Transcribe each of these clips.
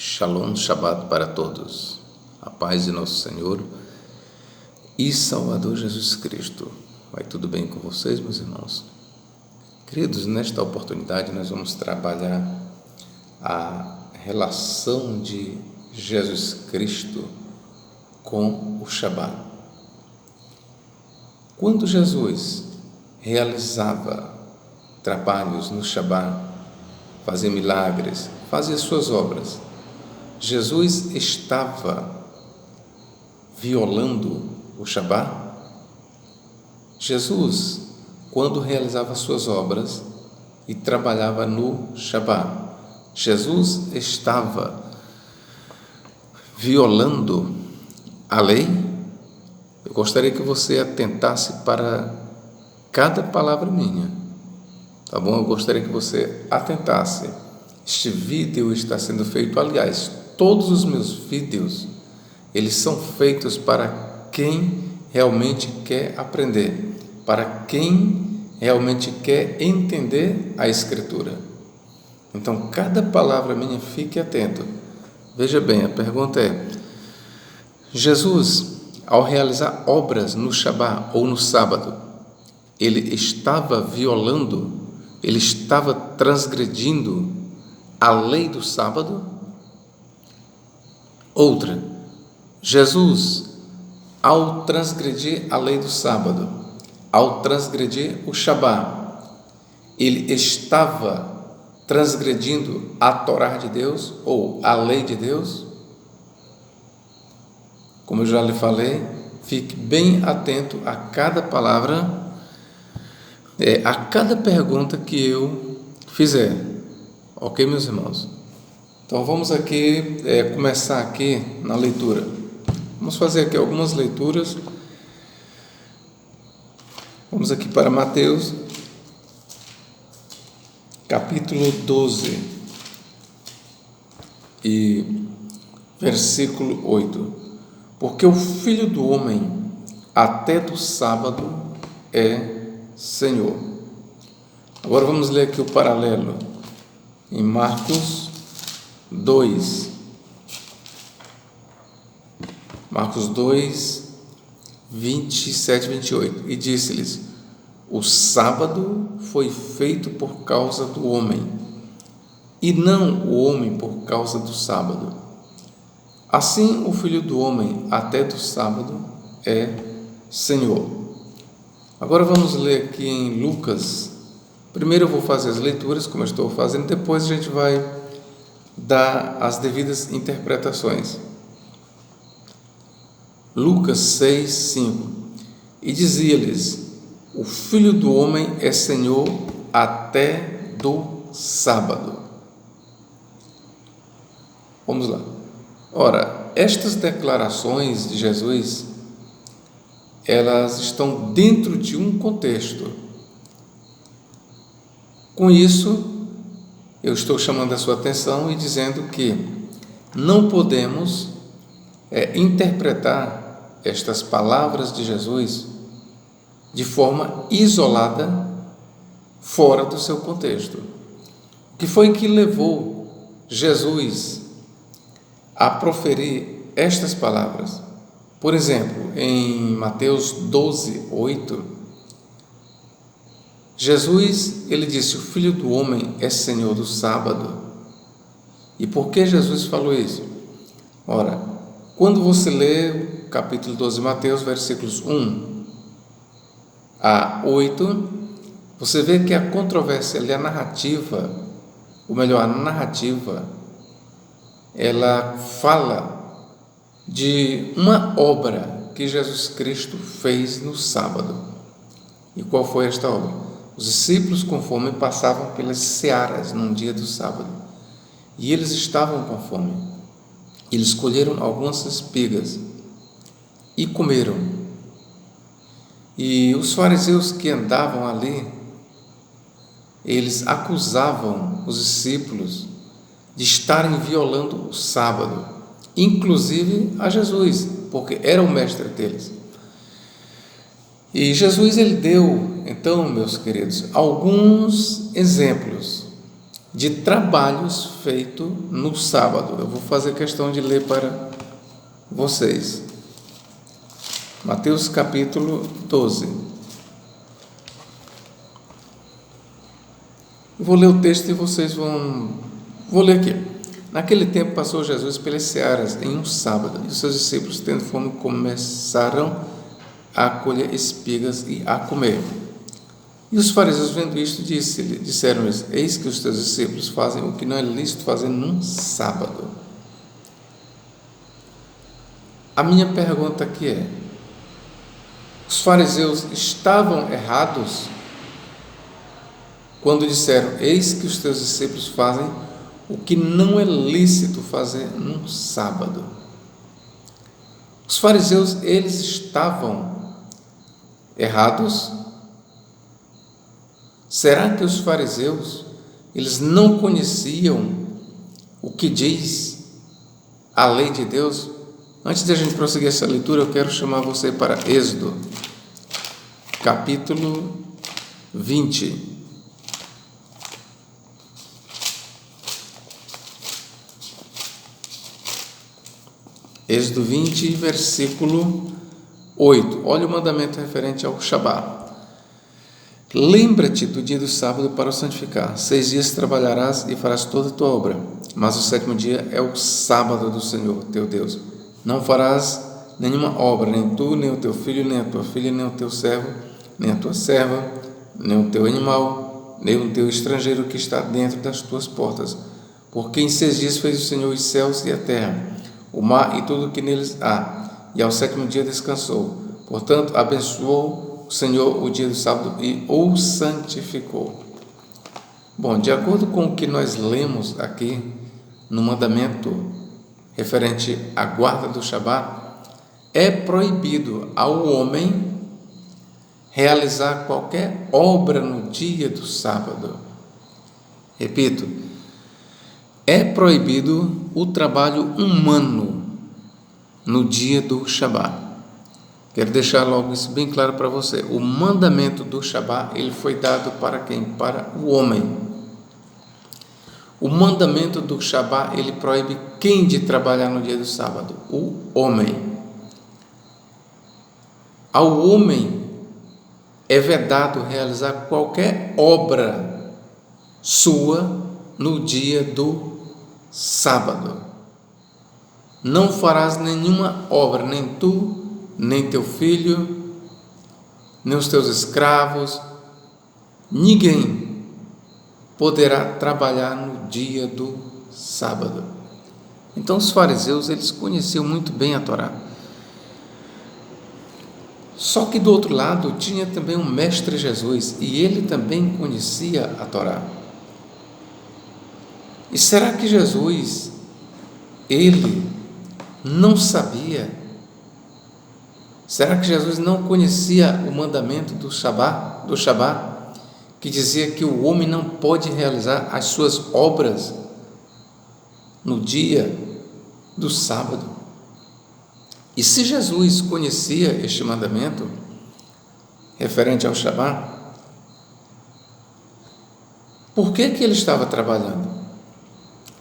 Shalom, Shabbat para todos. A paz de nosso Senhor e Salvador Jesus Cristo. Vai tudo bem com vocês, meus irmãos? Queridos, nesta oportunidade nós vamos trabalhar a relação de Jesus Cristo com o Shabbat. Quando Jesus realizava trabalhos no Shabbat, fazia milagres, fazia suas obras, Jesus estava violando o Shabbat? Jesus, quando realizava suas obras e trabalhava no Shabbat, Jesus estava violando a lei? Eu gostaria que você atentasse para cada palavra minha, tá bom? Eu gostaria que você atentasse. Este vídeo está sendo feito, aliás, todos os meus vídeos, eles são feitos para quem realmente quer aprender, para quem realmente quer entender a Escritura. Então, cada palavra minha, fique atento. Veja bem, a pergunta é: Jesus, ao realizar obras no Shabbat ou no sábado, ele estava violando, ele estava transgredindo a lei do sábado? Outra, Jesus, ao transgredir a lei do sábado, ao transgredir o Shabbat, ele estava transgredindo a Torá de Deus ou a lei de Deus? Como eu já lhe falei, fique bem atento a cada palavra, a cada pergunta que eu fizer, ok, meus irmãos? Então vamos aqui começar aqui na leitura. Vamos fazer aqui algumas leituras. Vamos aqui para Mateus, capítulo 12 e versículo 8. Porque o Filho do Homem até do sábado é Senhor. Agora vamos ler aqui o paralelo em Marcos 2. Marcos 2, 27 e 28. E disse-lhes: o sábado foi feito por causa do homem, e não o homem por causa do sábado. Assim, o Filho do Homem até do sábado é Senhor. Agora vamos ler aqui em Lucas. Primeiro eu vou fazer as leituras, como eu estou fazendo, depois a gente vai dar as devidas interpretações. Lucas 6, 5. E dizia-lhes: o Filho do Homem é Senhor até do sábado. Vamos lá. Ora, estas declarações de Jesus, elas estão dentro de um contexto. Com isso, eu estou chamando a sua atenção e dizendo que não podemos interpretar estas palavras de Jesus de forma isolada, fora do seu contexto. O que foi que levou Jesus a proferir estas palavras? Por exemplo, em Mateus 12, 8, Jesus, ele disse: o Filho do Homem é Senhor do sábado. E por que Jesus falou isso? Ora, quando você lê o capítulo 12 de Mateus, versículos 1 a 8, você vê que a controvérsia ali, a narrativa, ou melhor, a narrativa, ela fala de uma obra que Jesus Cristo fez no sábado. E qual foi esta obra? Os discípulos, conforme, passavam pelas searas num dia do sábado, e eles estavam com fome. Eles colheram algumas espigas e comeram. E os fariseus que andavam ali, eles acusavam os discípulos de estarem violando o sábado, inclusive a Jesus, porque era o mestre deles. E Jesus, ele deu, então, meus queridos, alguns exemplos de trabalhos feitos no sábado. Eu vou fazer questão de ler para vocês. Mateus capítulo 12. Vou ler o texto e vocês vão... Vou ler aqui. Naquele tempo passou Jesus pelas searas em um sábado, e os seus discípulos, tendo fome, começaram a colher espigas e a comer. E os fariseus, vendo isto, disseram-lhes: eis que os teus discípulos fazem o que não é lícito fazer num sábado. A minha pergunta aqui é: os fariseus estavam errados quando disseram: eis que os teus discípulos fazem o que não é lícito fazer num sábado? Os fariseus, eles estavam errados? Será que os fariseus, eles não conheciam o que diz a lei de Deus? Antes de a gente prosseguir essa leitura, eu quero chamar você para Êxodo, capítulo 20. Êxodo 20, versículo 8. Olha o mandamento referente ao Shabá. Lembra-te do dia do sábado para o santificar. 6 dias trabalharás e farás toda a tua obra, mas o 7º dia é o sábado do Senhor, teu Deus. Não farás nenhuma obra, nem tu, nem o teu filho, nem a tua filha, nem o teu servo, nem a tua serva, nem o teu animal, nem o teu estrangeiro que está dentro das tuas portas. Porque em 6 dias fez o Senhor os céus e a terra, o mar e tudo o que neles há, e ao 7º dia descansou. Portanto, abençoou o Senhor o dia do sábado e o santificou. Bom, de acordo com o que nós lemos aqui no mandamento referente à guarda do Shabá, é proibido ao homem realizar qualquer obra no dia do sábado. Repito, é proibido o trabalho humano no dia do Shabá. Quero deixar logo isso bem claro para você. O mandamento do Shabá, ele foi dado para quem? Para o homem. O mandamento do Shabá, ele proíbe quem de trabalhar no dia do sábado? O homem. Ao homem é vedado realizar qualquer obra sua no dia do sábado. Não farás nenhuma obra, nem tu, nem teu filho, nem os teus escravos, ninguém poderá trabalhar no dia do sábado. Então os fariseus, eles conheciam muito bem a Torá. Só que do outro lado tinha também o mestre Jesus, e ele também conhecia a Torá. E será que Jesus, ele não sabia? Será que Jesus não conhecia o mandamento do Shabá, que dizia que o homem não pode realizar as suas obras no dia do sábado? E se Jesus conhecia este mandamento referente ao Shabá, por que ele estava trabalhando?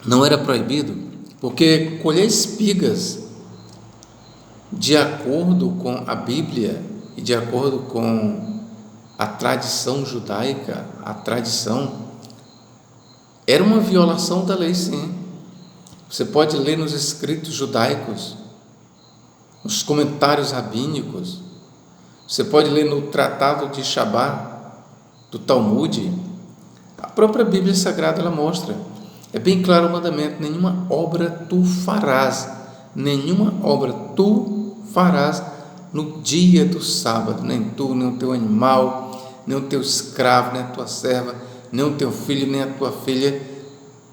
Não era proibido? Porque colher espigas, de acordo com a Bíblia e de acordo com a tradição judaica, a tradição, era uma violação da lei, sim. Você pode ler nos escritos judaicos, nos comentários rabínicos, você pode ler no Tratado de Shabá, do Talmud. A própria Bíblia Sagrada, ela mostra, é bem claro o mandamento: nenhuma obra tu farás, nenhuma obra tu farás no dia do sábado, nem tu, nem o teu animal, nem o teu escravo, nem a tua serva, nem o teu filho, nem a tua filha.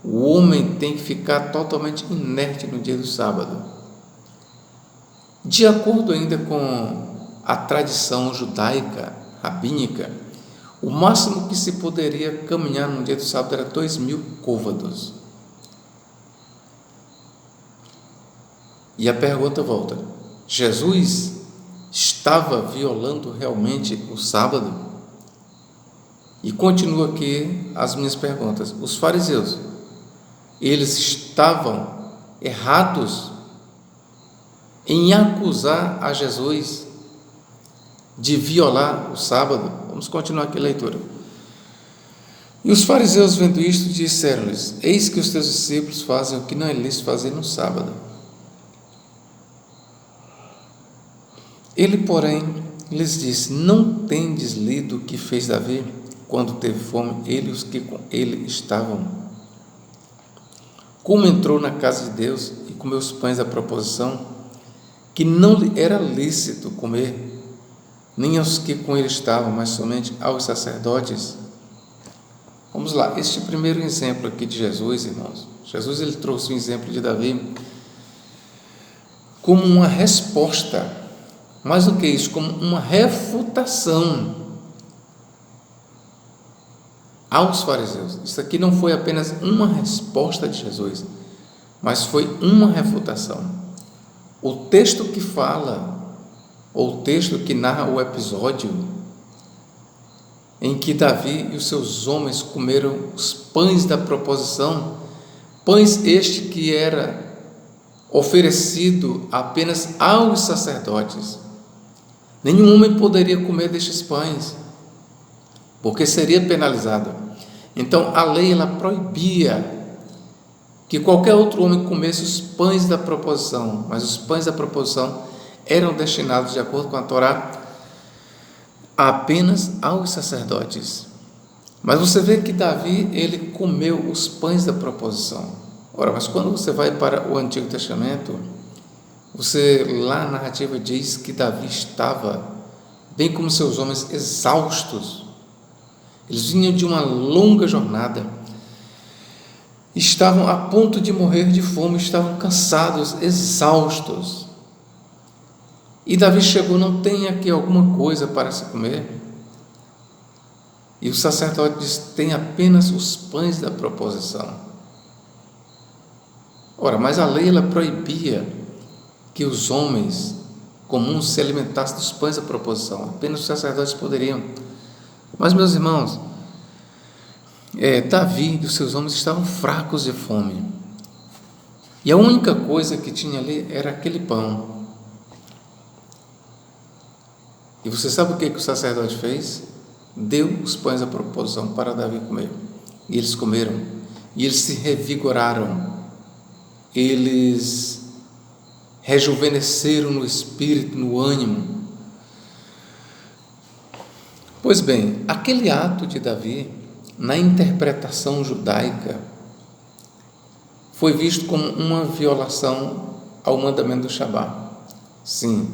O homem tem que ficar totalmente inerte no dia do sábado. De acordo ainda com a tradição judaica, rabínica, o máximo que se poderia caminhar no dia do sábado era 2.000 côvados. E a pergunta volta: Jesus estava violando realmente o sábado? E continua aqui as minhas perguntas. Os fariseus, eles estavam errados em acusar a Jesus de violar o sábado? Vamos continuar aqui a leitura. E os fariseus, vendo isto, disseram-lhes: eis que os teus discípulos fazem o que não é lícito fazer no sábado. Ele, porém, lhes disse: não tendes lido o que fez Davi quando teve fome, ele e os que com ele estavam? Como entrou na casa de Deus e comeu os pães da proposição, que não lhe era lícito comer, nem aos que com ele estavam, mas somente aos sacerdotes. Vamos lá, este primeiro exemplo aqui de Jesus, irmãos. Jesus, ele trouxe o exemplo de Davi como uma resposta, mais do que isso, como uma refutação aos fariseus. Isso aqui não foi apenas uma resposta de Jesus, mas foi uma refutação. O texto que fala, ou o texto que narra o episódio em que Davi e os seus homens comeram os pães da proposição, pães este que era oferecido apenas aos sacerdotes. Nenhum homem poderia comer destes pães, porque seria penalizado. Então a lei, ela proibia que qualquer outro homem comesse os pães da proposição, mas os pães da proposição eram destinados, de acordo com a Torá, apenas aos sacerdotes. Mas você vê que Davi, ele comeu os pães da proposição. Ora, mas quando você vai para o Antigo Testamento, lá a narrativa diz que Davi estava, bem como seus homens, exaustos. Eles vinham de uma longa jornada, estavam a ponto de morrer de fome, estavam cansados, exaustos. E Davi chegou: não tem aqui alguma coisa para se comer? E o sacerdote disse: tem apenas os pães da proposição. Ora, mas a lei, ela proibia que os homens comuns se alimentassem dos pães da proposição, apenas os sacerdotes poderiam. Mas, meus irmãos, Davi e os seus homens estavam fracos de fome, e a única coisa que tinha ali era aquele pão. E você sabe o que o sacerdote fez? Deu os pães da proposição para Davi comer. E eles comeram. E eles se revigoraram. Eles rejuvenesceram no espírito, no ânimo. Pois bem, aquele ato de Davi, na interpretação judaica, foi visto como uma violação ao mandamento do Shabá. Sim,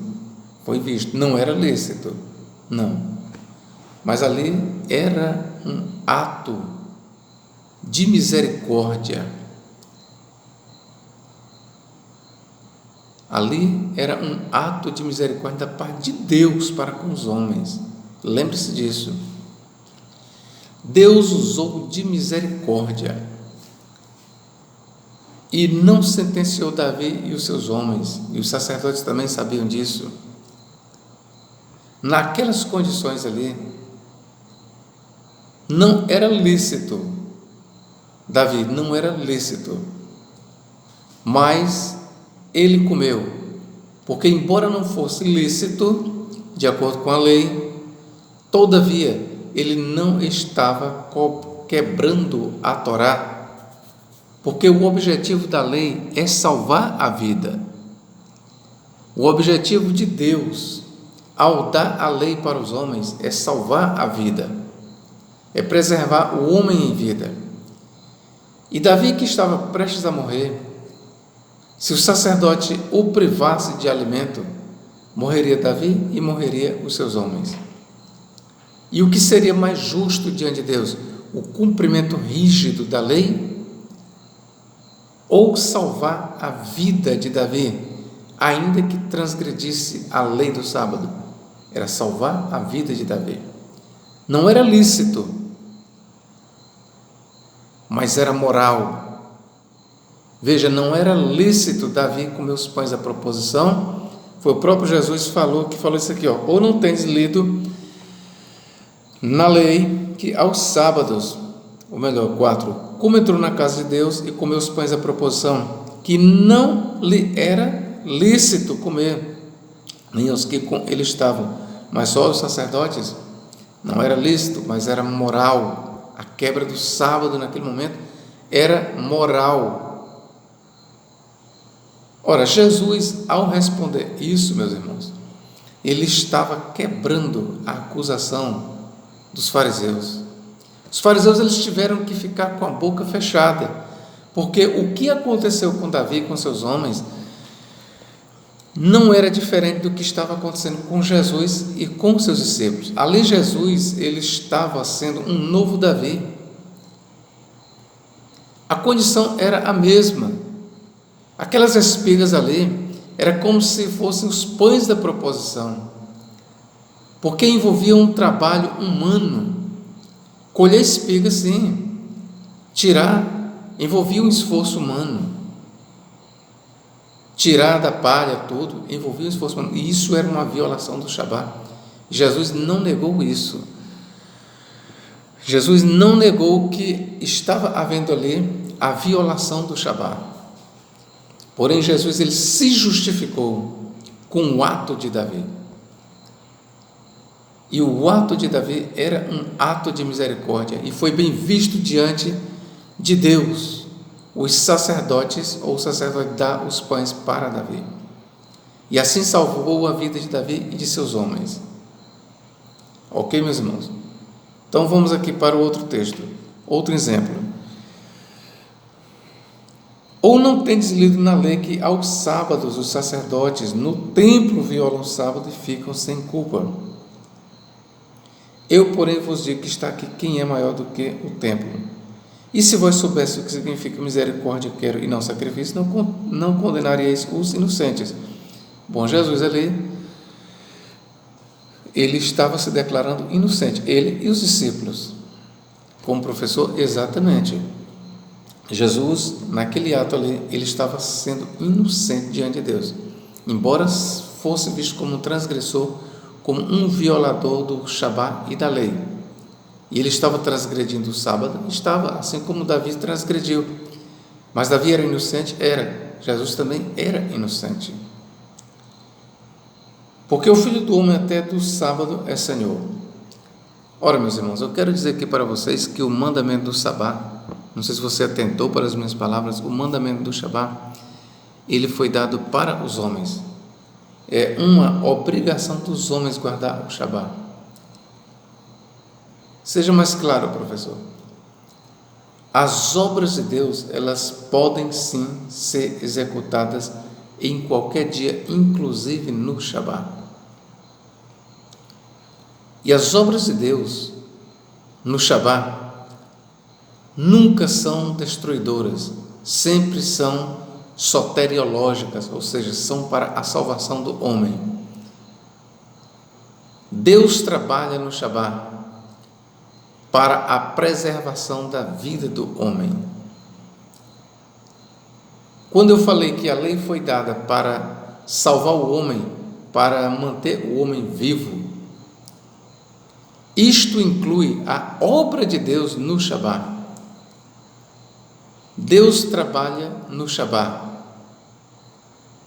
foi visto, não era lícito, não, mas ali era um ato de misericórdia, ali era um ato de misericórdia da parte de Deus para com os homens. Lembre-se disso. Deus usou de misericórdia e não sentenciou Davi e os seus homens, e os sacerdotes também sabiam disso. Naquelas condições ali, não era lícito, Davi, não era lícito, mas ele comeu, porque embora não fosse lícito, de acordo com a lei, todavia ele não estava quebrando a Torá, porque o objetivo da lei é salvar a vida. O objetivo de Deus, ao dar a lei para os homens, é salvar a vida, é preservar o homem em vida. E Davi, que estava prestes a morrer, se o sacerdote o privasse de alimento, morreria Davi e morreria os seus homens. E o que seria mais justo diante de Deus? O cumprimento rígido da lei ou salvar a vida de Davi, ainda que transgredisse a lei do sábado? Era salvar a vida de Davi. Não era lícito, mas era moral. Veja, não era lícito Davi comer os pães da proposição. Foi o próprio Jesus que falou isso aqui, ou não tens lido na lei, que aos sábados, ou melhor, 4, como entrou na casa de Deus e comeu os pães da proposição, que não lhe era lícito comer, nem aos que com ele estavam, mas só os sacerdotes. Não era lícito, mas era moral. A quebra do sábado naquele momento era moral. Ora, Jesus, ao responder isso, meus irmãos, ele estava quebrando a acusação dos fariseus. Os fariseus, eles tiveram que ficar com a boca fechada, porque o que aconteceu com Davi e com seus homens não era diferente do que estava acontecendo com Jesus e com seus discípulos. Ali Jesus, ele estava sendo um novo Davi. A condição era a mesma. Aquelas espigas ali era como se fossem os pães da proposição, porque envolvia um trabalho humano. Colher espigas, sim, tirar envolvia um esforço humano. Tirar da palha tudo envolvia um esforço humano, e isso era uma violação do Shabat. Jesus não negou isso. Jesus não negou que estava havendo ali a violação do Shabat. Porém, Jesus, ele se justificou com o ato de Davi. E o ato de Davi era um ato de misericórdia e foi bem visto diante de Deus. Os sacerdotes, ou o sacerdote dá os pães para Davi. E assim salvou a vida de Davi e de seus homens. Ok, meus irmãos? Então vamos aqui para o outro texto, outro exemplo. Ou não tendes lido na lei que aos sábados os sacerdotes no templo violam o sábado e ficam sem culpa? Eu, porém, vos digo que está aqui quem é maior do que o templo. E se vós soubesse o que significa misericórdia quero e não sacrifício, não condenaríeis os inocentes. Bom, Jesus ali, ele estava se declarando inocente, ele e os discípulos. Como professor, exatamente. Jesus, naquele ato ali, ele estava sendo inocente diante de Deus, embora fosse visto como um transgressor, como um violador do Shabat e da lei. E ele estava transgredindo o sábado, estava, assim como Davi transgrediu. Mas Davi era inocente? Era. Jesus também era inocente. Porque o Filho do Homem até do sábado é Senhor. Ora, meus irmãos, eu quero dizer aqui para vocês que o mandamento do Shabat, não sei se você atentou para as minhas palavras, o mandamento do Shabat, ele foi dado para os homens. É uma obrigação dos homens guardar o Shabat. Seja mais claro, professor. As obras de Deus, elas podem sim ser executadas em qualquer dia, inclusive no Shabat. E as obras de Deus no Shabat nunca são destruidoras, sempre são soteriológicas, ou seja, são para a salvação do homem. Deus trabalha no Shabat para a preservação da vida do homem. Quando eu falei que a lei foi dada para salvar o homem, para manter o homem vivo, isto inclui a obra de Deus no Shabat. Deus trabalha no Shabat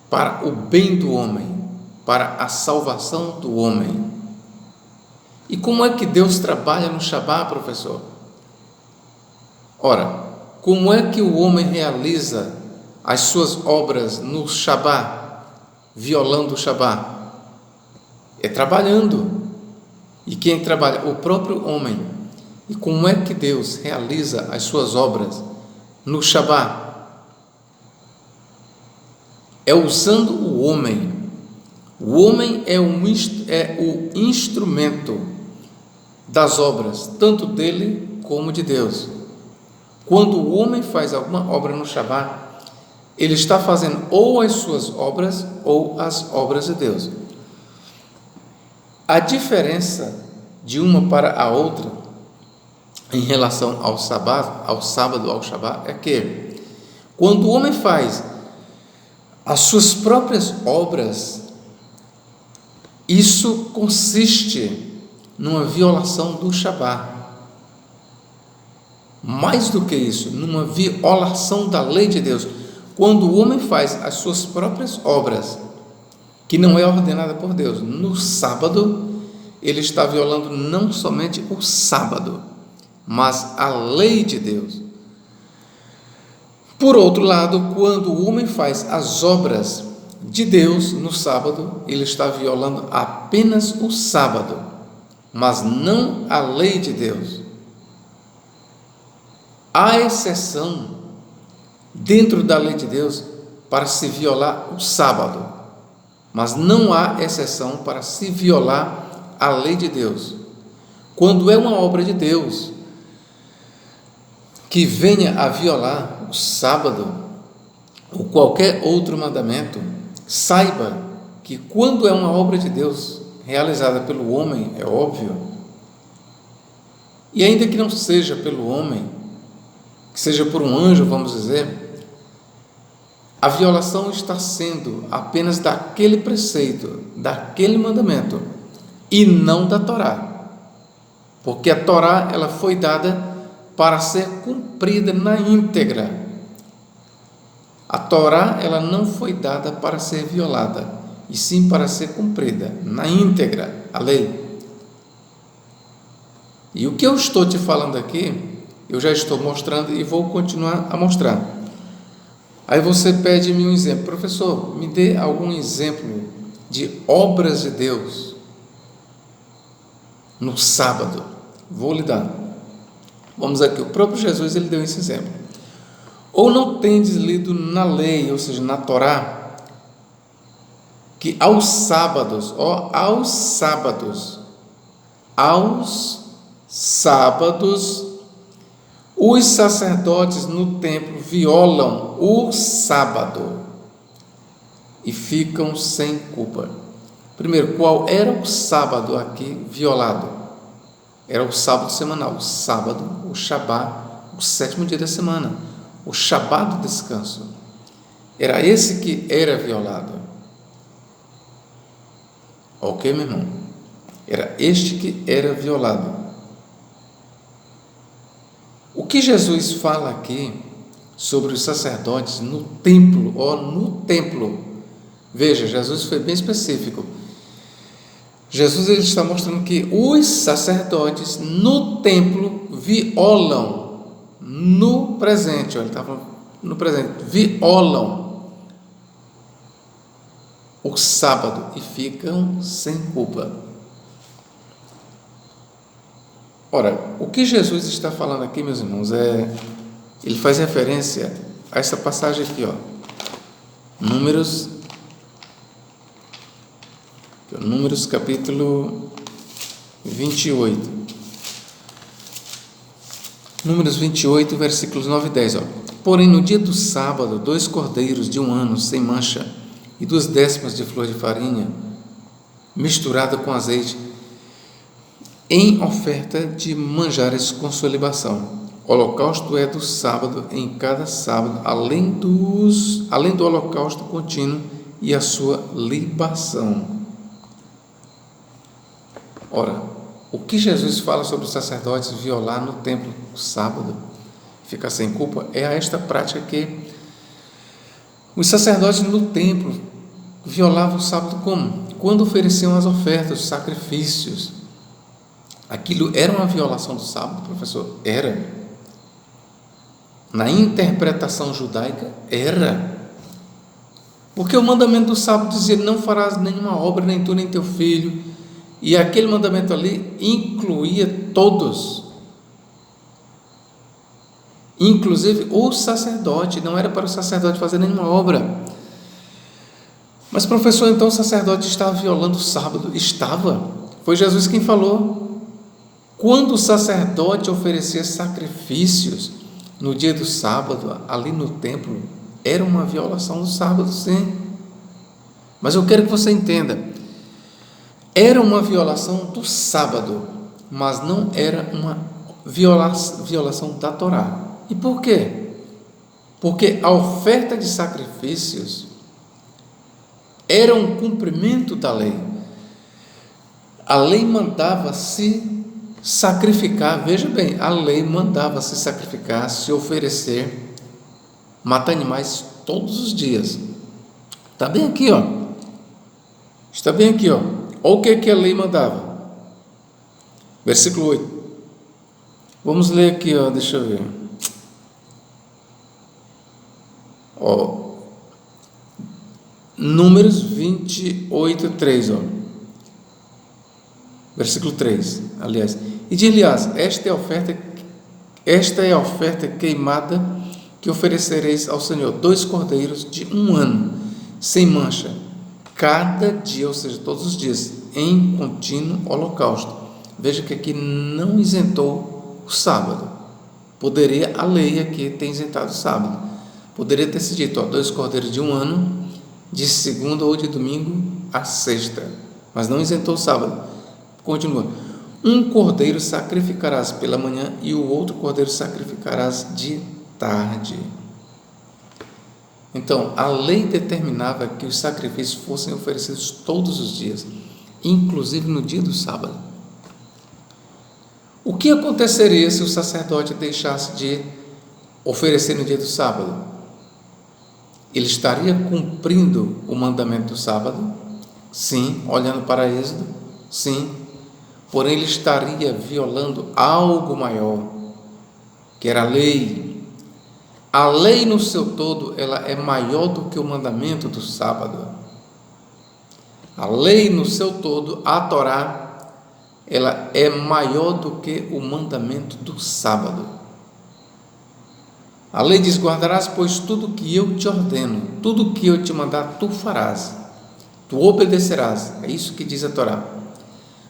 para o bem do homem, para a salvação do homem. E como é que Deus trabalha no Shabat, professor? Ora, como é que o homem realiza as suas obras no Shabat, violando o Shabat? É trabalhando. E quem trabalha? O próprio homem. E como é que Deus realiza as suas obras no Shabat? É usando o homem. O homem é o instrumento das obras, tanto dele como de Deus. Quando o homem faz alguma obra no Shabat, ele está fazendo ou as suas obras ou as obras de Deus. A diferença de uma para a outra em relação ao sábado, ao Shabat, é que quando o homem faz as suas próprias obras, isso consiste numa violação do Shabat. Mais do que isso, numa violação da lei de Deus. Quando o homem faz as suas próprias obras, que não é ordenada por Deus, no sábado, ele está violando não somente o sábado, mas a lei de Deus. Por outro lado, quando o homem faz as obras de Deus no sábado, ele está violando apenas o sábado, mas não a lei de Deus. Há exceção dentro da lei de Deus para se violar o sábado, mas não há exceção para se violar a lei de Deus. Quando é uma obra de Deus que venha a violar o sábado ou qualquer outro mandamento, saiba que quando é uma obra de Deus realizada pelo homem, é óbvio, e ainda que não seja pelo homem, que seja por um anjo, vamos dizer, a violação está sendo apenas daquele preceito, daquele mandamento, e não da Torá, porque a Torá ela foi dada para ser cumprida na íntegra. A Torá ela não foi dada para ser violada, e sim para ser cumprida na íntegra, a lei. E o que eu estou te falando aqui, eu já estou mostrando e vou continuar a mostrar. Aí você pede-me um exemplo. Professor, me dê algum exemplo de obras de Deus no sábado. Vou lhe dar. Vamos aqui, o próprio Jesus ele deu esse exemplo. Ou não tendes lido na lei, ou seja, na Torá, que aos sábados, os sacerdotes no templo violam o sábado e ficam sem culpa. Primeiro, qual era o sábado aqui violado? Era o sábado semanal, o sábado, o Shabá, o sétimo dia da semana, o Shabá do descanso. Era esse que era violado. Ok, meu irmão? Era este que era violado. O que Jesus fala aqui sobre os sacerdotes no templo, veja, Jesus foi bem específico. Jesus ele está mostrando que os sacerdotes no templo violam no presente, ele está falando no presente, violam o sábado e ficam sem culpa. Ora, o que Jesus está falando aqui, meus irmãos, ele faz referência a essa passagem aqui, Números capítulo 28. Números 28, versículos 9 e 10. Porém, no dia do sábado, 2 cordeiros de 1 ano, sem mancha, e 2 décimas de flor de farinha, misturada com azeite, em oferta de manjares com sua libação. Holocausto é do sábado em cada sábado, além do holocausto contínuo e a sua libação. Ora, o que Jesus fala sobre os sacerdotes violar no templo no sábado, ficar sem culpa, é a esta prática que os sacerdotes no templo violavam o sábado como? Quando ofereciam as ofertas, os sacrifícios. Aquilo era uma violação do sábado, professor? Era. Na interpretação judaica, era. Porque o mandamento do sábado dizia: não farás nenhuma obra, nem tu, nem teu filho. E aquele mandamento ali incluía todos. Inclusive o sacerdote. Não era para o sacerdote fazer nenhuma obra. Mas, professor, então o sacerdote estava violando o sábado? Estava. Foi Jesus quem falou. Quando o sacerdote oferecia sacrifícios no dia do sábado, ali no templo, era uma violação do sábado, sim. Mas eu quero que você entenda, era uma violação do sábado, mas não era uma violação da Torá. E por quê? Porque a oferta de sacrifícios era um cumprimento da lei. A lei mandava se sacrificar. Veja bem, a lei mandava se sacrificar, se oferecer, matar animais todos os dias. Está bem aqui, ó. Está bem aqui, ó. Olha o que a lei mandava. Versículo 8. Vamos ler aqui, ó. Deixa eu ver. Ó. Números 28, 3, ó. Versículo 3, aliás. E dir-lhe-ás: esta é a oferta queimada que oferecereis ao Senhor, 2 cordeiros de 1 ano, sem mancha, cada dia, ou seja, todos os dias, em contínuo holocausto. Veja que aqui não isentou o sábado. Poderia, a lei aqui ter isentado o sábado. Poderia ter se dito, ó, 2 cordeiros de 1 ano, de segunda ou de domingo a sexta, mas não isentou o sábado. Continua: 1 cordeiro sacrificarás pela manhã e o outro cordeiro sacrificarás de tarde. Então, a lei determinava que os sacrifícios fossem oferecidos todos os dias, inclusive no dia do sábado. O que aconteceria se o sacerdote deixasse de oferecer no dia do sábado? Ele estaria cumprindo o mandamento do sábado? Sim, olhando para Êxodo, sim. Porém, ele estaria violando algo maior, que era a lei. A lei no seu todo, ela é maior do que o mandamento do sábado. A lei no seu todo, a Torá, ela é maior do que o mandamento do sábado. A lei diz: guardarás, pois, tudo que eu te ordeno, tudo que eu te mandar, tu farás, tu obedecerás. É isso que diz a Torá.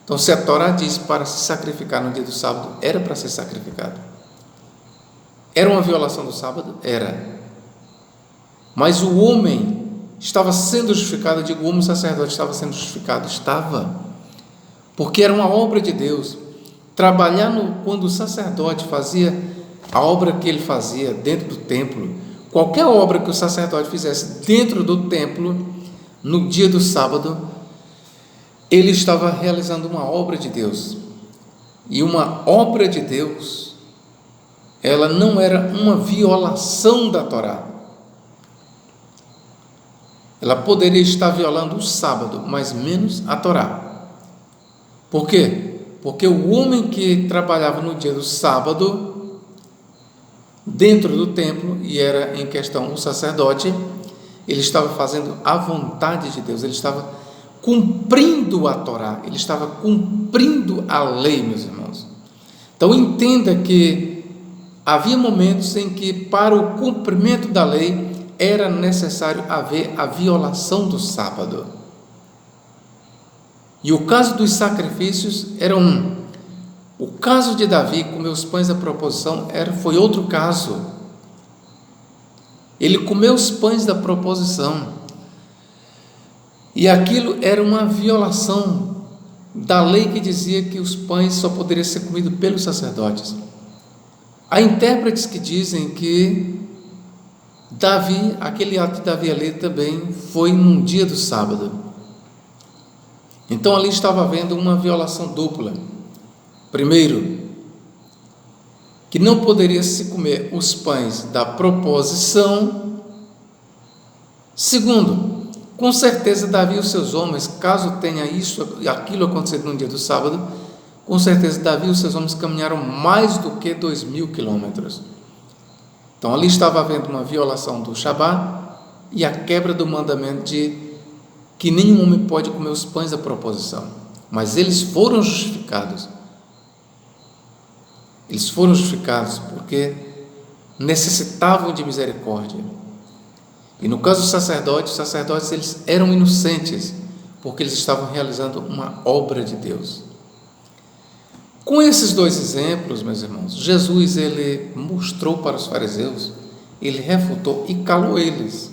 Então, se a Torá diz para se sacrificar no dia do sábado, era para ser sacrificado. Era uma violação do sábado? Era. Mas o homem estava sendo justificado. Eu digo, o homem sacerdote estava sendo justificado? Estava. Porque era uma obra de Deus. Trabalhar quando o sacerdote fazia a obra que ele fazia dentro do templo, qualquer obra que o sacerdote fizesse dentro do templo, no dia do sábado, ele estava realizando uma obra de Deus. E uma obra de Deus, ela não era uma violação da Torá. Ela poderia estar violando o sábado, mas menos a Torá. Por quê? Porque o homem que trabalhava no dia do sábado, dentro do templo, e era em questão o sacerdote, ele estava fazendo a vontade de Deus, ele estava cumprindo a Torá, ele estava cumprindo a lei, meus irmãos. Então entenda que havia momentos em que para o cumprimento da lei era necessário haver a violação do sábado. E o caso dos sacrifícios era um. O caso de Davi comer os pães da proposição foi outro caso. Ele comeu os pães da proposição. E aquilo era uma violação da lei que dizia que os pães só poderiam ser comidos pelos sacerdotes. Há intérpretes que dizem que Davi, aquele ato de Davi ali também foi num dia do sábado. Então ali estava havendo uma violação dupla. Primeiro, que não poderia se comer os pães da proposição. Segundo, com certeza Davi e os seus homens, caso tenha aquilo acontecido no dia do sábado, com certeza Davi e os seus homens caminharam mais do que 2.000 quilômetros. Então ali estava havendo uma violação do Shabá e a quebra do mandamento de que nenhum homem pode comer os pães da proposição. Mas eles foram justificados. Eles foram justificados porque necessitavam de misericórdia. E no caso dos sacerdotes, os sacerdotes eles eram inocentes, porque eles estavam realizando uma obra de Deus. Com esses dois exemplos, meus irmãos, Jesus ele mostrou para os fariseus, ele refutou e calou eles.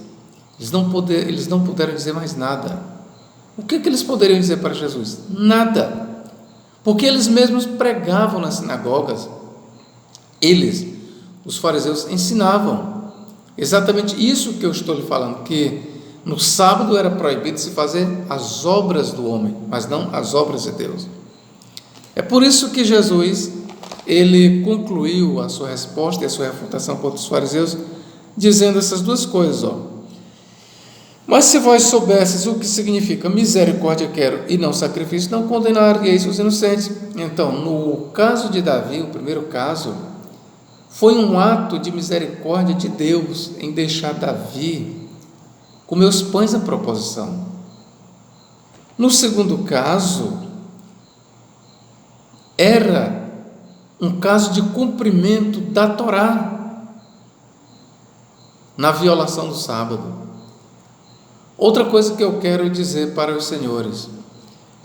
Eles não puderam dizer mais nada. O que eles poderiam dizer para Jesus? Nada. Porque eles mesmos pregavam nas sinagogas. Eles, os fariseus, ensinavam exatamente isso que eu estou lhe falando, que no sábado era proibido se fazer as obras do homem, mas não as obras de Deus. É por isso que Jesus, ele concluiu a sua resposta e a sua refutação contra os fariseus, dizendo essas duas coisas, Mas se vós soubesses o que significa misericórdia quero e não sacrifício, não condenaríeis os inocentes. Então, no caso de Davi, o primeiro caso, foi um ato de misericórdia de Deus em deixar Davi comer os pães da proposição. No segundo caso, era um caso de cumprimento da Torá na violação do sábado. Outra coisa que eu quero dizer para os senhores: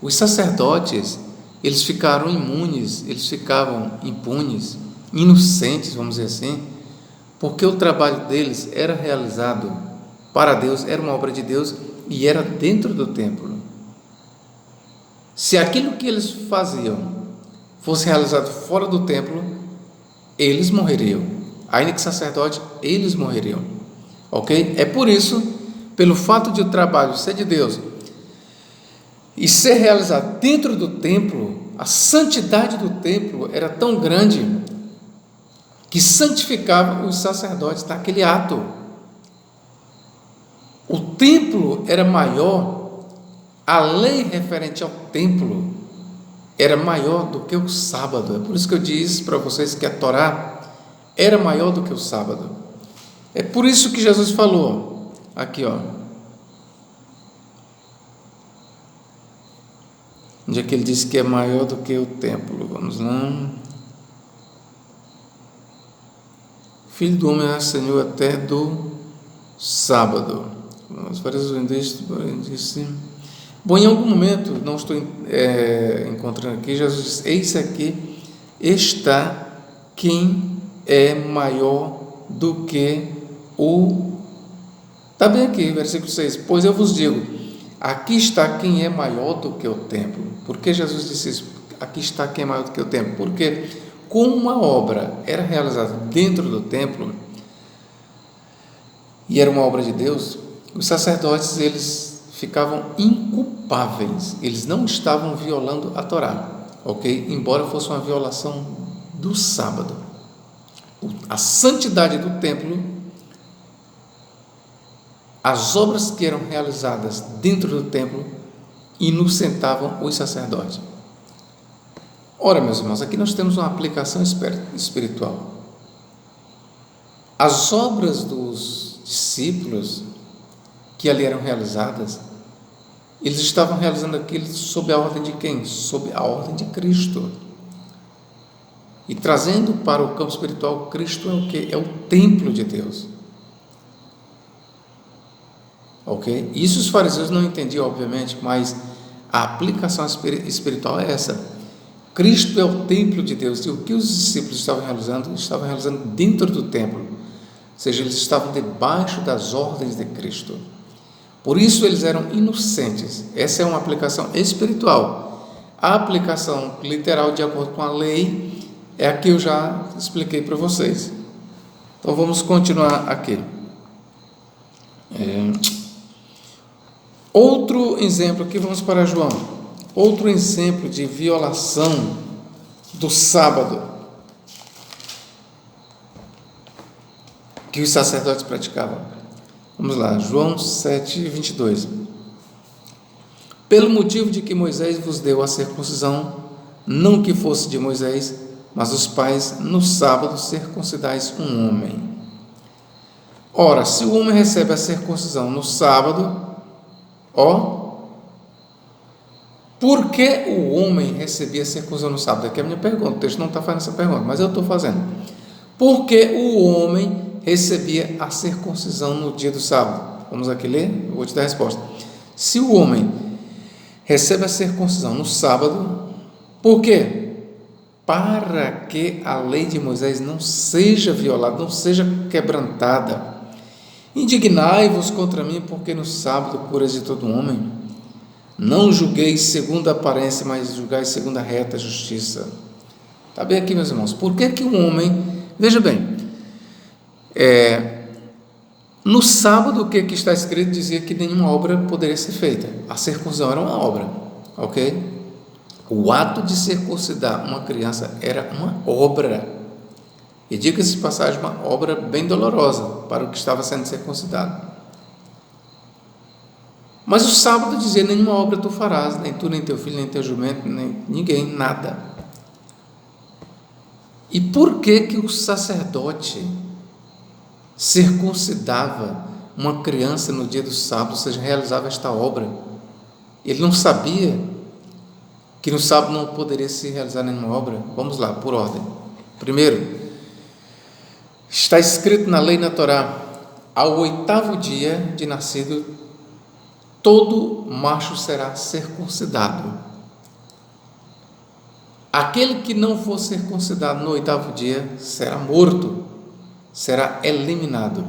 os sacerdotes, eles ficaram imunes, eles ficavam impunes, inocentes, vamos dizer assim, porque o trabalho deles era realizado para Deus, era uma obra de Deus e era dentro do templo. Se aquilo que eles faziam fosse realizado fora do templo, eles morreriam. Ainda que sacerdote, eles morreriam. Ok? É por isso, pelo fato de o trabalho ser de Deus e ser realizado dentro do templo, a santidade do templo era tão grande que santificava os sacerdotes naquele ato. O templo era maior, a lei referente ao templo era maior do que o sábado. É por isso que eu disse para vocês que a Torá era maior do que o sábado. É por isso que Jesus falou aqui, onde é que ele disse que é maior do que o templo? Vamos lá. Filho do homem é Senhor até do sábado. Os fariseus disse. Bom, em algum momento, não estou encontrando aqui, Jesus disse: eis aqui está quem é maior do que o... Está bem aqui, versículo 6. Pois eu vos digo, aqui está quem é maior do que o templo. Por que Jesus disse isso? Aqui está quem é maior do que o templo. Porque como uma obra era realizada dentro do templo e era uma obra de Deus, os sacerdotes, eles ficavam inculpáveis, eles não estavam violando a Torá, ok? Embora fosse uma violação do sábado. A santidade do templo, as obras que eram realizadas dentro do templo inocentavam os sacerdotes. Ora, meus irmãos, aqui nós temos uma aplicação espiritual. As obras dos discípulos que ali eram realizadas, eles estavam realizando aquilo sob a ordem de quem? Sob a ordem de Cristo. E trazendo para o campo espiritual, Cristo é o quê? É o templo de Deus. Ok? Isso os fariseus não entendiam, obviamente, mas a aplicação espiritual é essa. Cristo é o templo de Deus, e o que os discípulos estavam realizando dentro do templo, ou seja, eles estavam debaixo das ordens de Cristo. Por isso eles eram inocentes. Essa é uma aplicação espiritual. A aplicação literal, de acordo com a lei, é a que eu já expliquei para vocês. Então vamos continuar aqui. Outro exemplo aqui, vamos para João. Outro exemplo de violação do sábado que os sacerdotes praticavam. Vamos lá, João 7, 22. Pelo motivo de que Moisés vos deu a circuncisão, não que fosse de Moisés, mas os pais no sábado circuncidais um homem. Ora, se o homem recebe a circuncisão no sábado, por que o homem recebia a circuncisão no sábado? Aqui é a minha pergunta, o texto não está fazendo essa pergunta, mas eu estou fazendo. Por que o homem recebia a circuncisão no dia do sábado? Vamos aqui ler, eu vou te dar a resposta. Se o homem recebe a circuncisão no sábado, por quê? Para que a lei de Moisés não seja violada, não seja quebrantada. Indignai-vos contra mim, porque no sábado curas de todo homem. Não julgueis segundo a aparência, mas julgai segundo a reta justiça. Está bem aqui, meus irmãos. Por que o homem... Veja bem, no sábado, o que está escrito dizia que nenhuma obra poderia ser feita. A circuncisão era uma obra, ok? O ato de circuncidar uma criança era uma obra. E diga-se de passagem, uma obra bem dolorosa para o que estava sendo circuncidado. Mas o sábado dizia: nenhuma obra tu farás, nem tu, nem teu filho, nem teu jumento, nem ninguém, nada. E por que o sacerdote circuncidava uma criança no dia do sábado, ou seja, realizava esta obra? Ele não sabia que no sábado não poderia se realizar nenhuma obra? Vamos lá, por ordem. Primeiro, está escrito na lei, na Torá: ao 8º dia de nascido, todo macho será circuncidado. Aquele que não for circuncidado no 8º dia será morto, será eliminado.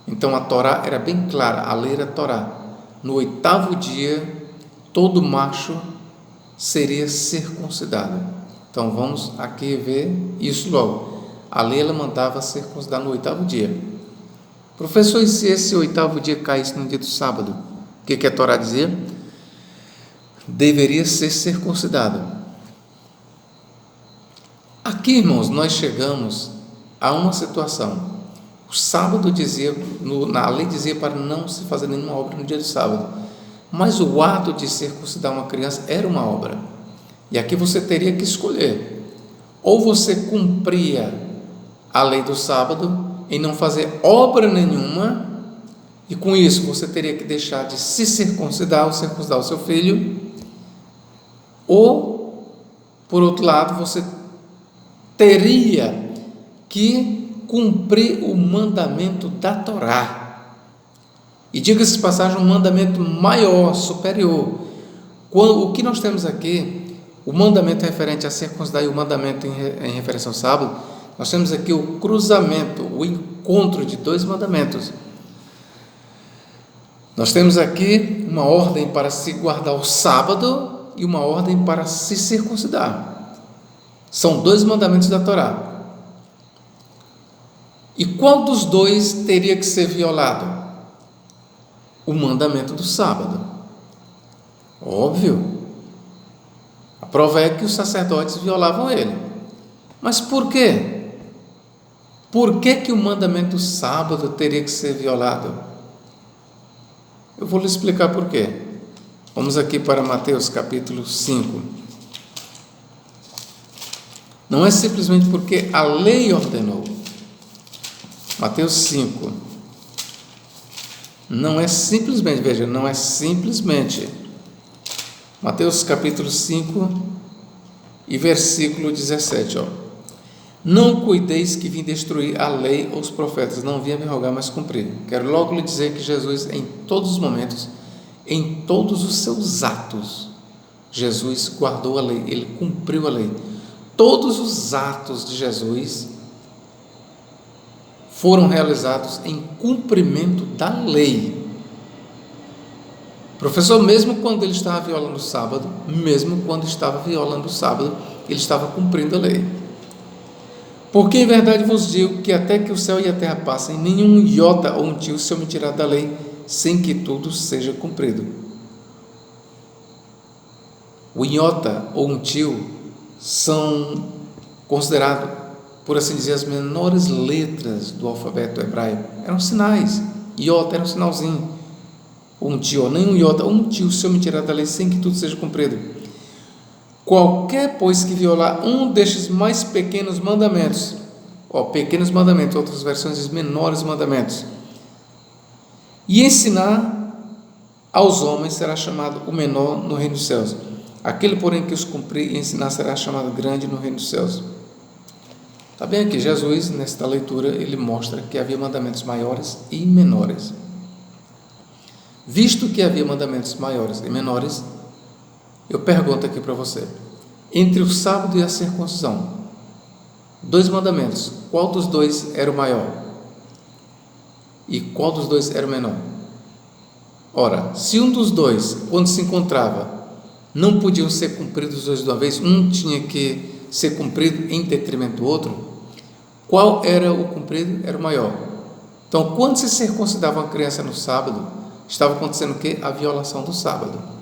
Então a Torá era bem clara, a lei era a Torá. No 8º dia, todo macho seria circuncidado. Então vamos aqui ver isso logo. A lei ela mandava circuncidar no 8º dia. Professor, e se esse 8º dia caísse no dia do sábado? O que a Torá dizia? Deveria ser circuncidado. Aqui, irmãos, nós chegamos a uma situação. O sábado dizia, na lei dizia para não se fazer nenhuma obra no dia do sábado. Mas o ato de circuncidar uma criança era uma obra. E aqui você teria que escolher. Ou você cumpria a lei do sábado em não fazer obra nenhuma, e com isso você teria que deixar de se circuncidar ou circuncidar o seu filho, ou, por outro lado, você teria que cumprir o mandamento da Torá. E diga-se de passagem, um mandamento maior, superior. O que nós temos aqui, o mandamento referente a circuncidar e o mandamento em referência ao sábado, nós temos aqui o cruzamento, o encontro de dois mandamentos. Nós temos aqui uma ordem para se guardar o sábado e uma ordem para se circuncidar. São dois mandamentos da Torá. E qual dos dois teria que ser violado? O mandamento do sábado. Óbvio. A prova é que os sacerdotes violavam ele. Mas por quê? Por que o mandamento do sábado teria que ser violado? Eu vou lhe explicar por quê. Vamos aqui para Mateus capítulo 5. Não é simplesmente porque a lei ordenou. Mateus 5. Não é simplesmente, veja, não é simplesmente. Mateus capítulo 5 e versículo 17, Não cuideis que vim destruir a lei ou os profetas, não vim me rogar, mas cumprir. Quero logo lhe dizer que Jesus, em todos os momentos, em todos os seus atos, Jesus guardou a lei, ele cumpriu a lei. Todos os atos de Jesus foram realizados em cumprimento da lei. Professor, mesmo quando ele estava violando o sábado, ele estava cumprindo a lei. Porque em verdade vos digo que até que o céu e a terra passem, nenhum iota ou um tio se omitirá da lei, sem que tudo seja cumprido. O iota ou um tio são considerados, por assim dizer, as menores letras do alfabeto hebraico. Eram sinais. Iota era um sinalzinho. Um tio, nem um iota, um tio se omitirá da lei sem que tudo seja cumprido. Qualquer, pois, que violar um destes mais pequenos mandamentos, pequenos mandamentos, outras versões dizem menores mandamentos, e ensinar aos homens, será chamado o menor no reino dos céus. Aquele, porém, que os cumprir e ensinar será chamado grande no reino dos céus. Está bem aqui, Jesus, nesta leitura, ele mostra que havia mandamentos maiores e menores. Visto que havia mandamentos maiores e menores, eu pergunto aqui para você, entre o sábado e a circuncisão, dois mandamentos, qual dos dois era o maior? E qual dos dois era o menor? Ora, se um dos dois, quando se encontrava, não podiam ser cumpridos os dois de uma vez, um tinha que ser cumprido em detrimento do outro, qual era o cumprido? Era o maior. Então, quando se circuncidava uma criança no sábado, estava acontecendo o quê? A violação do sábado.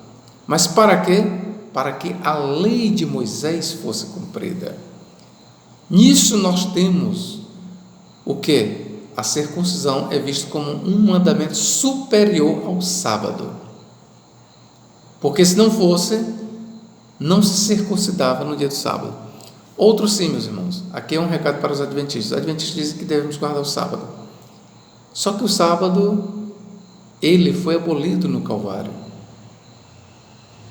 Mas para quê? para que a lei de Moisés fosse cumprida. Nisso nós temos o que? A circuncisão é vista como um mandamento superior ao sábado. Porque se não fosse, não se circuncidava no dia do sábado. Outro sim, meus irmãos, aqui é um recado para os adventistas. Os adventistas dizem que devemos guardar o sábado. Só que o sábado, ele foi abolido no Calvário.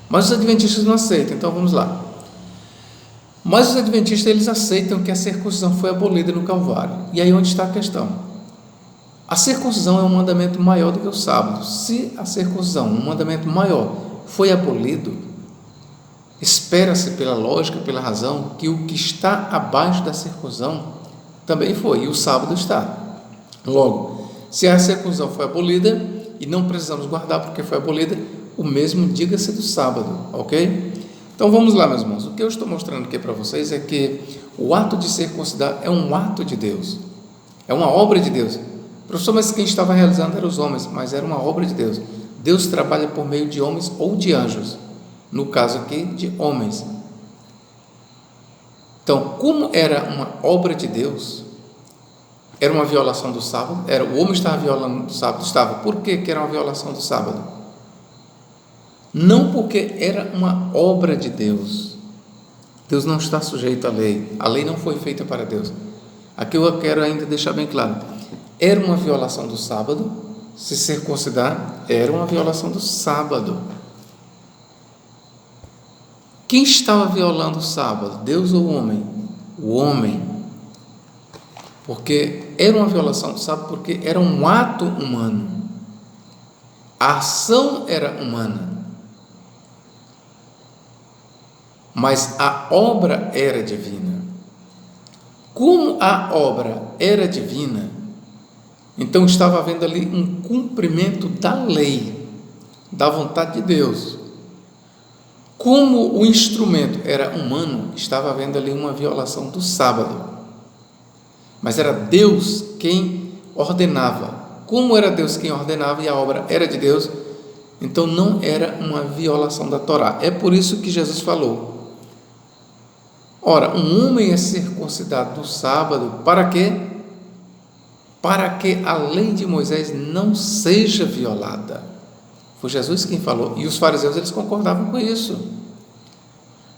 Mas os adventistas não aceitam, então vamos lá. Mas os adventistas, eles aceitam que a circuncisão foi abolida no Calvário. E aí onde está a questão? A circuncisão é um mandamento maior do que o sábado. Se a circuncisão, um mandamento maior, foi abolido, espera-se pela lógica, pela razão, que o que está abaixo da circuncisão também foi, e o sábado está. Logo, se a circuncisão foi abolida, e não precisamos guardar porque foi abolida, o mesmo diga-se do sábado, ok? Então vamos lá, meus irmãos. O que eu estou mostrando aqui para vocês é que o ato de circuncidar é um ato de Deus, é uma obra de Deus. Professor, mas quem estava realizando eram os homens, mas era uma obra de Deus. Deus trabalha por meio de homens ou de anjos, no caso aqui de homens. Então, como era uma obra de Deus, era uma violação do sábado, o homem estava violando o sábado, estava. Por que era uma violação do sábado? Não porque era uma obra de Deus. Deus não está sujeito à lei, a lei não foi feita para Deus. Aqui eu quero ainda deixar bem claro, era uma violação do sábado, se circuncidar era uma violação do sábado. Quem estava violando o sábado, Deus ou o homem? O homem. Porque era uma violação do sábado, porque era um ato humano, a ação era humana, mas a obra era divina. Como a obra era divina, então estava havendo ali um cumprimento da lei, da vontade de Deus. Como o instrumento era humano, estava havendo ali uma violação do sábado, mas era Deus quem ordenava. Como era Deus quem ordenava e a obra era de Deus, então não era uma violação da Torá. É por isso que Jesus falou: ora, um homem é circuncidado no sábado, para quê? Para que a lei de Moisés não seja violada. Foi Jesus quem falou, e os fariseus, eles concordavam com isso.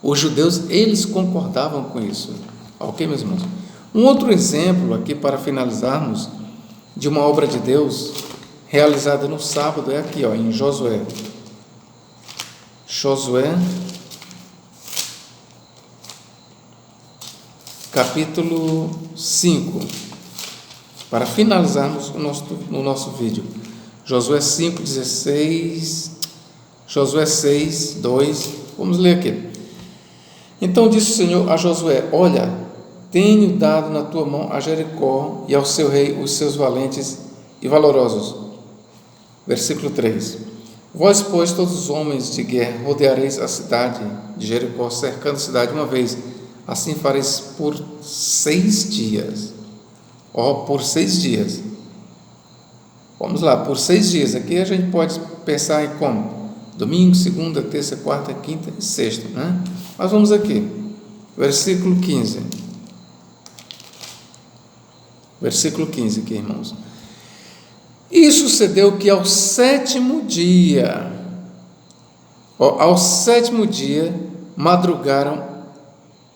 Os judeus, eles concordavam com isso. Ok, meus irmãos? Um outro exemplo aqui, para finalizarmos, de uma obra de Deus realizada no sábado, é aqui, em Josué. Josué, capítulo 5, para finalizarmos o nosso vídeo. Josué 5, 16, Josué 6, 2, vamos ler aqui. Então disse o Senhor a Josué: olha, tenho dado na tua mão a Jericó e ao seu rei os seus valentes e valorosos. Versículo 3. Vós, pois, todos os homens de guerra, rodeareis a cidade de Jericó, cercando a cidade uma vez. Assim fareis por 6 dias. Por 6 dias. Vamos lá, por 6 dias. Aqui a gente pode pensar em como? Domingo, segunda, terça, quarta, quinta e sexta, né? Mas vamos aqui. Versículo 15. Versículo 15 aqui, irmãos. E sucedeu que ao 7º dia, madrugaram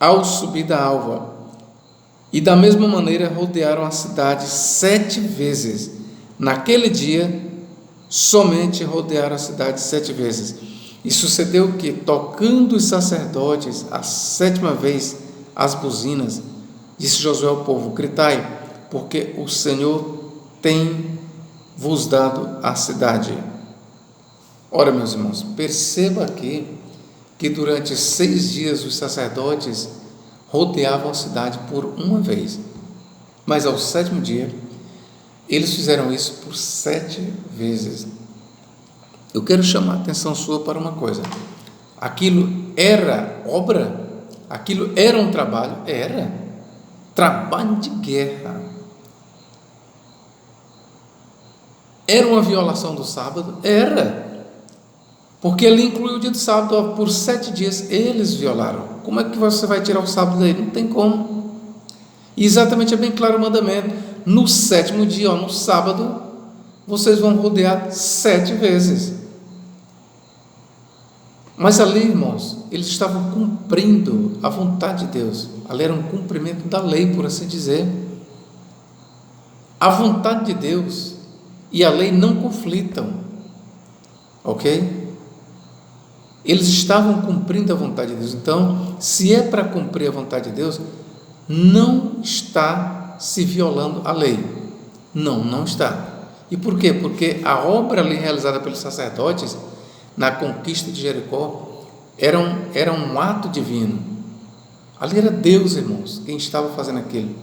ao subir da alva, e da mesma maneira rodearam a cidade 7 vezes. Naquele dia, somente rodearam a cidade 7 vezes. E sucedeu que, tocando os sacerdotes a 7ª vez as buzinas, disse Josué ao povo: gritai, porque o Senhor tem vos dado a cidade. Ora, meus irmãos, perceba aqui que durante 6 dias os sacerdotes rodeavam a cidade por uma vez, mas ao 7º dia eles fizeram isso por 7 vezes. Eu quero chamar a atenção sua para uma coisa: aquilo era obra? Aquilo era um trabalho? Era trabalho de guerra. Era uma violação do sábado? Era. Porque ele incluiu o dia do sábado, por 7 dias eles violaram. Como é que você vai tirar o sábado daí? Não tem como. E exatamente é bem claro o mandamento. No 7º dia, no sábado, vocês vão rodear 7 vezes. Mas ali, irmãos, eles estavam cumprindo a vontade de Deus. Ali era um cumprimento da lei, por assim dizer. A vontade de Deus e a lei não conflitam, ok? Eles estavam cumprindo a vontade de Deus. Então, se é para cumprir a vontade de Deus, não está se violando a lei. Não está. E por quê? Porque a obra ali realizada pelos sacerdotes na conquista de Jericó era um ato divino. Ali era Deus, irmãos, quem estava fazendo aquilo.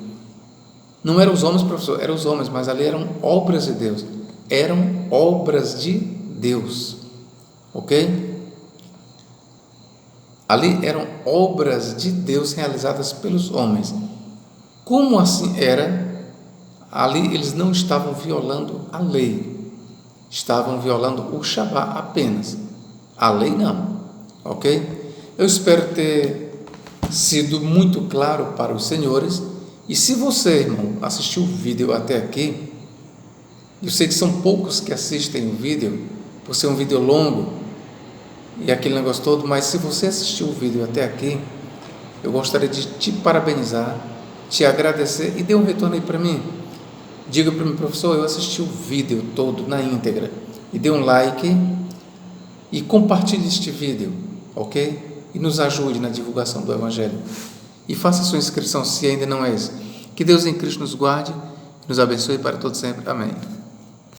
Não eram os homens, professor, eram os homens, mas ali eram obras de Deus. Eram obras de Deus, ok? Ali eram obras de Deus realizadas pelos homens. Como assim era? Ali eles não estavam violando a lei, estavam violando o Shabá apenas. A lei não, ok? Eu espero ter sido muito claro para os senhores. E se você, irmão, assistiu o vídeo até aqui, eu sei que são poucos que assistem o vídeo, por ser um vídeo longo e aquele negócio todo, mas se você assistiu o vídeo até aqui, eu gostaria de te parabenizar, te agradecer e dê um retorno aí para mim. Diga para mim, professor, eu assisti o vídeo todo na íntegra, e dê um like e compartilhe este vídeo, ok? E nos ajude na divulgação do Evangelho. E faça sua inscrição se ainda não é isso. Que Deus em Cristo nos guarde, nos abençoe para todo sempre. Amém.